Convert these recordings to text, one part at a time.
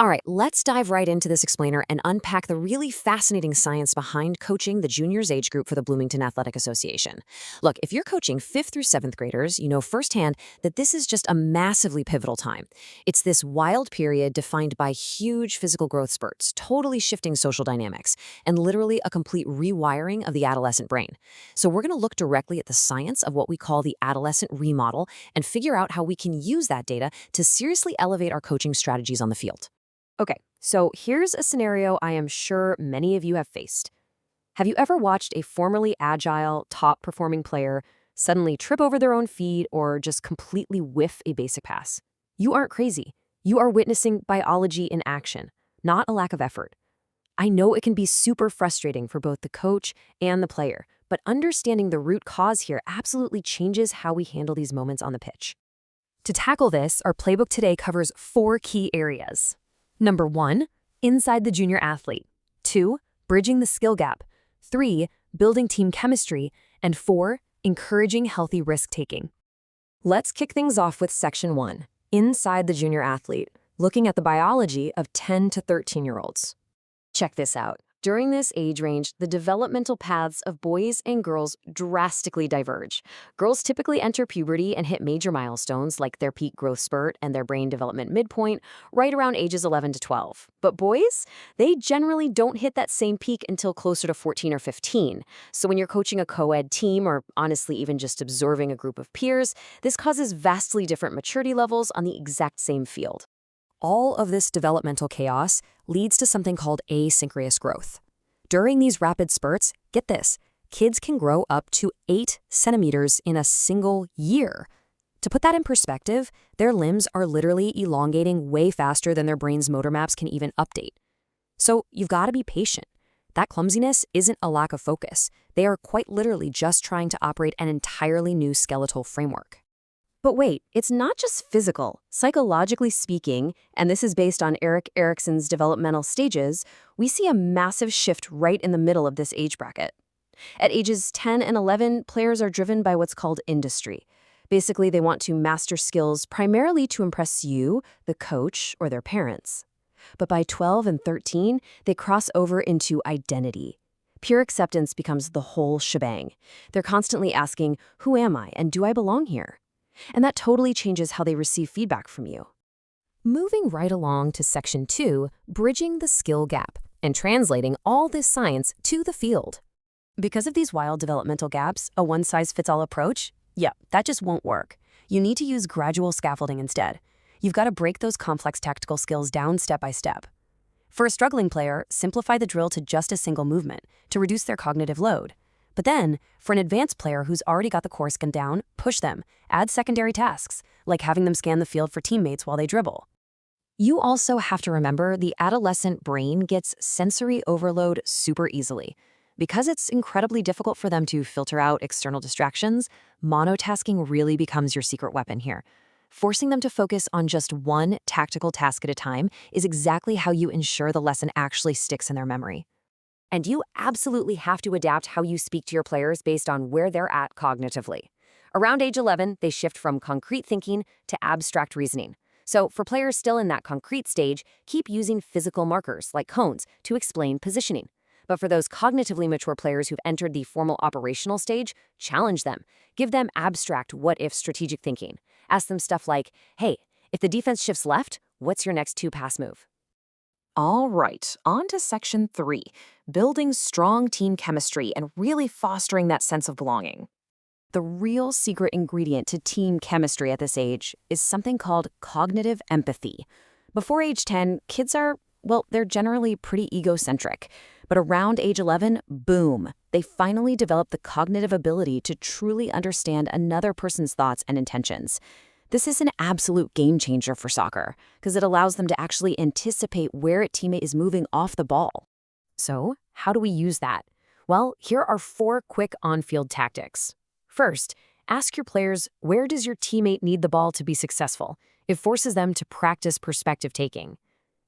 All right, let's dive right into this explainer and unpack the really fascinating science behind coaching the juniors age group for the Bloomington Athletic Association. Look, if you're coaching 5th through 7th graders, you know firsthand that this is just a massively pivotal time. It's this wild period defined by huge physical growth spurts, totally shifting social dynamics, and literally a complete rewiring of the adolescent brain. So we're going to look directly at the science of what we call the adolescent remodel and figure out how we can use that data to seriously elevate our coaching strategies on the field. Okay, so here's a scenario I am sure many of you have faced. Have you ever watched a formerly agile, top-performing player suddenly trip over their own feet or just completely whiff a basic pass? You aren't crazy. You are witnessing biology in action, not a lack of effort. I know it can be super frustrating for both the coach and the player, but understanding the root cause here absolutely changes how we handle these moments on the pitch. To tackle this, our playbook today covers 4 key areas. Number 1, inside the junior athlete. 2, bridging the skill gap. 3, building team chemistry. And 4, encouraging healthy risk-taking. Let's kick things off with Section 1, inside the junior athlete, looking at the biology of 10 to 13-year-olds. Check this out. During this age range, the developmental paths of boys and girls drastically diverge. Girls typically enter puberty and hit major milestones like their peak growth spurt and their brain development midpoint right around ages 11 to 12. But boys, they generally don't hit that same peak until closer to 14 or 15. So when you're coaching a co-ed team or honestly even just observing a group of peers, this causes vastly different maturity levels on the exact same field. All of this developmental chaos leads to something called asynchronous growth. During these rapid spurts, get this, kids can grow up to 8 centimeters in a single year. To put that in perspective, their limbs are literally elongating way faster than their brain's motor maps can even update. So you've got to be patient. That clumsiness isn't a lack of focus. They are quite literally just trying to operate an entirely new skeletal framework. But wait, it's not just physical. Psychologically speaking, and this is based on Erik Erikson's developmental stages, we see a massive shift right in the middle of this age bracket. At ages 10 and 11, players are driven by what's called industry. Basically, they want to master skills primarily to impress you, the coach, or their parents. But by 12 and 13, they cross over into identity. Pure acceptance becomes the whole shebang. They're constantly asking, who am I and do I belong here? And that totally changes how they receive feedback from you. Moving right along to Section 2, bridging the skill gap and translating all this science to the field. Because of these wild developmental gaps, a one-size-fits-all approach, that just won't work. You need to use gradual scaffolding instead. You've got to break those complex tactical skills down step by step. For a struggling player, simplify the drill to just a single movement to reduce their cognitive load. But then, for an advanced player who's already got the core skin down, push them. Add secondary tasks, like having them scan the field for teammates while they dribble. You also have to remember the adolescent brain gets sensory overload super easily. Because it's incredibly difficult for them to filter out external distractions, monotasking really becomes your secret weapon here. Forcing them to focus on just one tactical task at a time is exactly how you ensure the lesson actually sticks in their memory. And you absolutely have to adapt how you speak to your players based on where they're at cognitively. Around age 11, they shift from concrete thinking to abstract reasoning. So for players still in that concrete stage, keep using physical markers like cones to explain positioning. But for those cognitively mature players who've entered the formal operational stage, challenge them. Give them abstract what-if strategic thinking. Ask them stuff like, hey, if the defense shifts left, what's your next 2-pass move? All right, on to Section 3, building strong team chemistry and really fostering that sense of belonging. The real secret ingredient to team chemistry at this age is something called cognitive empathy. Before age 10, kids are, they're generally pretty egocentric. But around age 11, boom, they finally develop the cognitive ability to truly understand another person's thoughts and intentions. This is an absolute game changer for soccer because it allows them to actually anticipate where a teammate is moving off the ball. So, how do we use that? Well, here are 4 quick on-field tactics. First, ask your players, where does your teammate need the ball to be successful? It forces them to practice perspective taking.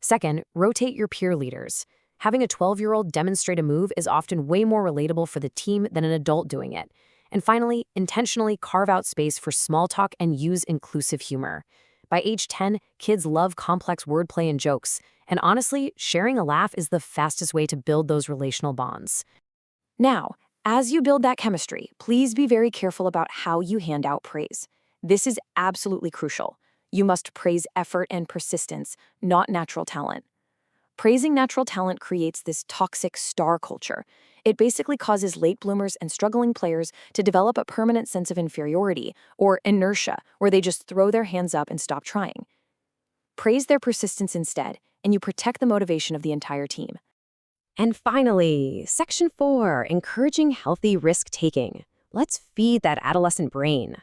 Second, rotate your peer leaders. Having a 12-year-old demonstrate a move is often way more relatable for the team than an adult doing it. And finally, intentionally carve out space for small talk and use inclusive humor. By age 10, kids love complex wordplay and jokes. And honestly, sharing a laugh is the fastest way to build those relational bonds. Now, as you build that chemistry, please be very careful about how you hand out praise. This is absolutely crucial. You must praise effort and persistence, not natural talent. Praising natural talent creates this toxic star culture. It basically causes late bloomers and struggling players to develop a permanent sense of inferiority or inertia, where they just throw their hands up and stop trying. Praise their persistence instead, and you protect the motivation of the entire team. And finally, Section 4, encouraging healthy risk-taking. Let's feed that adolescent brain.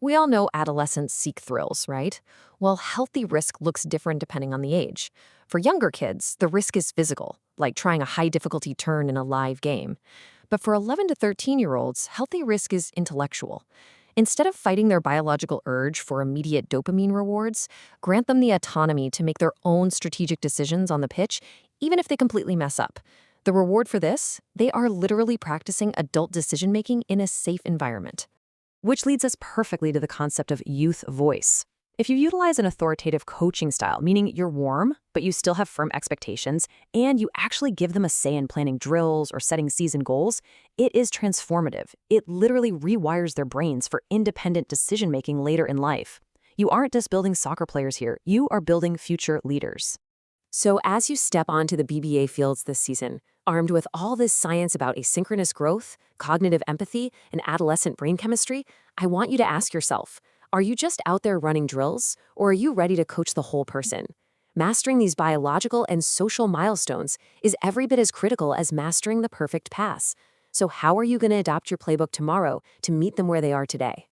We all know adolescents seek thrills, right? Well, healthy risk looks different depending on the age. For younger kids, the risk is physical, like trying a high-difficulty turn in a live game. But for 11 to 13-year-olds, healthy risk is intellectual. Instead of fighting their biological urge for immediate dopamine rewards, grant them the autonomy to make their own strategic decisions on the pitch, even if they completely mess up. The reward for this? They are literally practicing adult decision-making in a safe environment. Which leads us perfectly to the concept of youth voice. If you utilize an authoritative coaching style, meaning you're warm, but you still have firm expectations, and you actually give them a say in planning drills or setting season goals, it is transformative. It literally rewires their brains for independent decision-making later in life. You aren't just building soccer players here, you are building future leaders. So as you step onto the BBA fields this season, armed with all this science about asynchronous growth, cognitive empathy, and adolescent brain chemistry, I want you to ask yourself, are you just out there running drills, or are you ready to coach the whole person? Mastering these biological and social milestones is every bit as critical as mastering the perfect pass. So how are you going to adopt your playbook tomorrow to meet them where they are today?